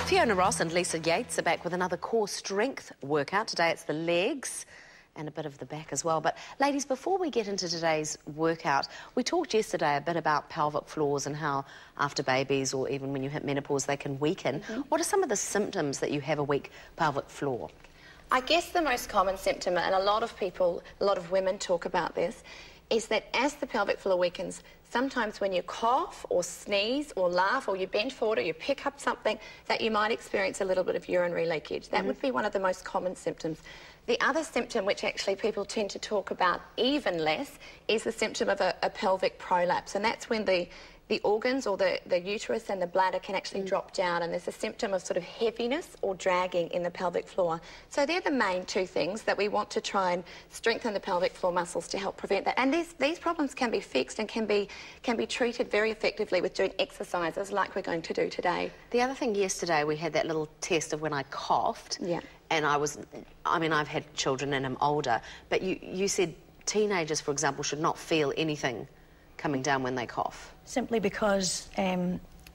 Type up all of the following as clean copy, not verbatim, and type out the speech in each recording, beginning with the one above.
Fiona Ross and Lisa Yates are back with another core strength workout. Today it's the legs and a bit of the back as well. But ladies, before we get into today's workout, we talked yesterday a bit about pelvic floors and how after babies or even when you hit menopause they can weaken. What are some of the symptoms that you have a weak pelvic floor? I guess the most common symptom, and a lot of people, a lot of women talk about this, is that as the pelvic floor weakens, sometimes when you cough or sneeze or laugh or you bend forward or you pick up something, that you might experience a little bit of urinary leakage. That would be one of the most common symptoms. The other symptom, which actually people tend to talk about even less, is the symptom of a pelvic prolapse, and that's when the organs or the uterus and the bladder can actually drop down, and there's a symptom of sort of heaviness or dragging in the pelvic floor. So they're the main two things that we want to try and strengthen the pelvic floor muscles to help prevent that. And these problems can be fixed and can be treated very effectively with doing exercises like we're going to do today. The other thing, yesterday we had that little test of when I coughed. Yeah. And I've had children and I'm older, but you said teenagers, for example, should not feel anything coming down when they cough. Simply because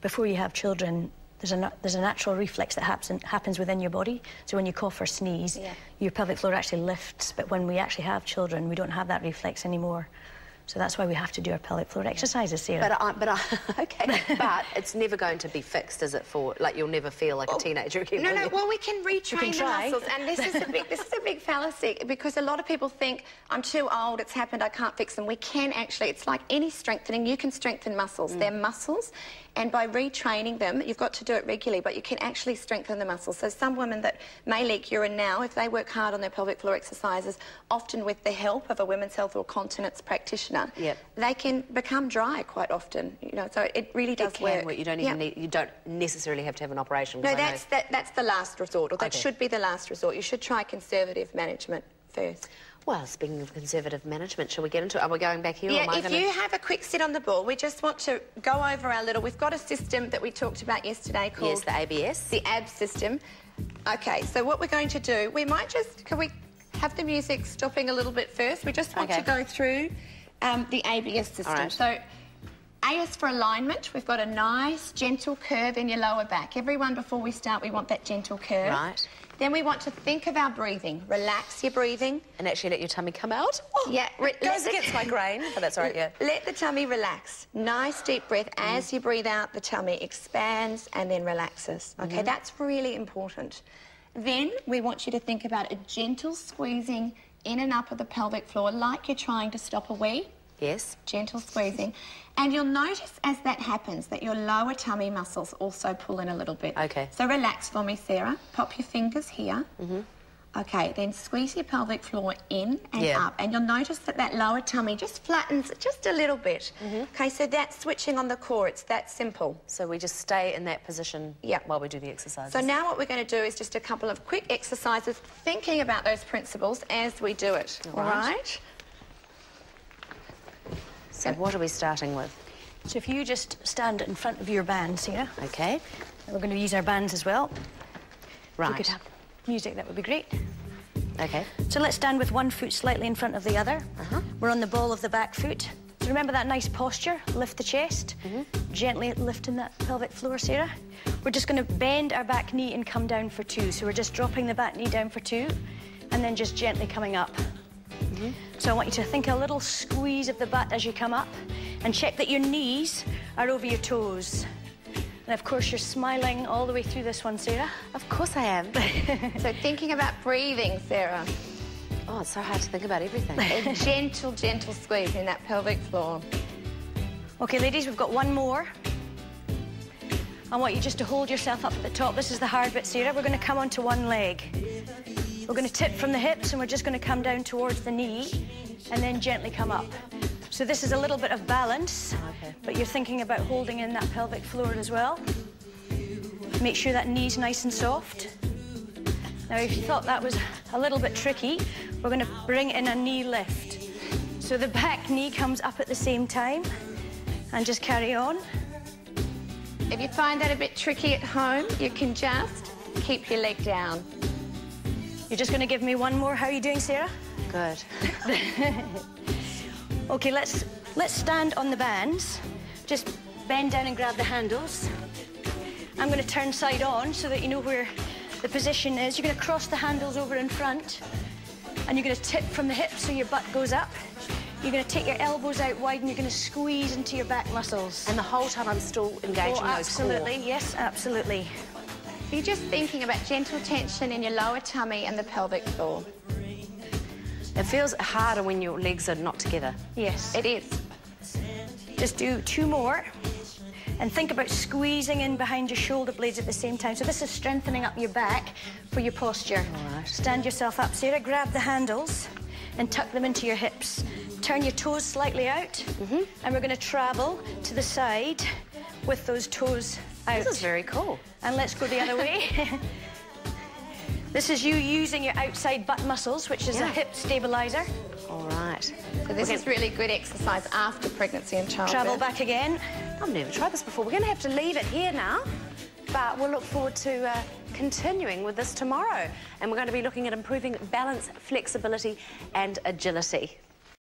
before you have children, there's a natural reflex that happens within your body. So when you cough or sneeze, your pelvic floor actually lifts. But when we actually have children, we don't have that reflex anymore. So that's why we have to do our pelvic floor exercises, Sarah. Okay, but it's never going to be fixed, is it? For like you'll never feel like a teenager again. No. Well, we can retrain the muscles, and this is a big fallacy, because a lot of people think I'm too old, it's happened, I can't fix them. We can actually. It's like any strengthening. You can strengthen muscles. They're muscles, and by retraining them, you've got to do it regularly. But you can actually strengthen the muscles. So some women that may leak urine now, if they work hard on their pelvic floor exercises, often with the help of a women's health or continence practitioner, they can become dry quite often. You know, so it really does work. You don't even need, you don't necessarily have to have an operation. No, that's the last resort, or that should be the last resort. You should try conservative management first. Well, speaking of conservative management, shall we get into it? Are we going back here? Yeah, if you have a quick sit on the ball, we just want to go over our little... We've got a system that we talked about yesterday called... Yes, the ABS. The ABS system. Okay, so what we're going to do, we might just... Can we have the music stopping a little bit first? We just want to go through the ABS system. All right. So, A is for alignment. We've got a nice, gentle curve in your lower back. Everyone, before we start, we want that gentle curve. Right. Then we want to think of our breathing. Relax your breathing. And actually let your tummy come out. Oh, yeah. Goes against my grain, but that's all right, yeah. Let the tummy relax. Nice deep breath. As you breathe out, the tummy expands and then relaxes. Okay, that's really important. Then we want you to think about a gentle squeezing in and up of the pelvic floor, like you're trying to stop a wee. Yes. Gentle squeezing. And you'll notice as that happens that your lower tummy muscles also pull in a little bit. Okay. So relax for me, Sarah. Pop your fingers here. Okay, then squeeze your pelvic floor in and up. And you'll notice that that lower tummy just flattens just a little bit. Okay, so that's switching on the core. It's that simple. So we just stay in that position while we do the exercises. So now what we're going to do is just a couple of quick exercises, thinking about those principles as we do it. All right? So what are we starting with? So if you just stand in front of your band, Sarah. Okay. We're going to use our bands as well. Right. If we could have music, that would be great. Okay. So let's stand with one foot slightly in front of the other. We're on the ball of the back foot. So remember that nice posture? Lift the chest. Gently lifting that pelvic floor, Sarah. We're just going to bend our back knee and come down for two. So we're just dropping the back knee down for two and then just gently coming up. So I want you to think a little squeeze of the butt as you come up and check that your knees are over your toes. And of course you're smiling all the way through this one, Sarah. Of course I am. So thinking about breathing, Sarah. Oh, it's so hard to think about everything. A gentle, gentle squeeze in that pelvic floor. Okay, ladies, we've got one more. I want you just to hold yourself up at the top. This is the hard bit, Sarah. We're going to come onto one leg. We're going to tip from the hips and we're just going to come down towards the knee and then gently come up. So this is a little bit of balance, but you're thinking about holding in that pelvic floor as well. Make sure that knee's nice and soft. Now, if you thought that was a little bit tricky, we're going to bring in a knee lift. So the back knee comes up at the same time and just carry on. If you find that a bit tricky at home, you can just keep your leg down. You're just going to give me one more. How are you doing, Sarah? Good. Okay, let's stand on the bands. Just bend down and grab the handles. I'm going to turn side on so that you know where the position is. You're going to cross the handles over in front, and you're going to tip from the hips so your butt goes up. You're going to take your elbows out wide, and you're going to squeeze into your back muscles. And the whole time I'm still engaging those core. Absolutely, yes, absolutely. You're just thinking about gentle tension in your lower tummy and the pelvic floor. It feels harder when your legs are not together. Yes. It is. Just do 2 more. And think about squeezing in behind your shoulder blades at the same time. So this is strengthening up your back for your posture. All right. Stand yourself up, Sarah. Grab the handles and tuck them into your hips. Turn your toes slightly out. And we're going to travel to the side with those toes out. This is very cool. And let's go the other way. This is you using your outside butt muscles, which is a hip stabilizer. All right. So this is really good exercise after pregnancy and childbirth. Travel back again. I've never tried this before. We're going to have to leave it here now, but we'll look forward to continuing with this tomorrow. And we're going to be looking at improving balance, flexibility and agility.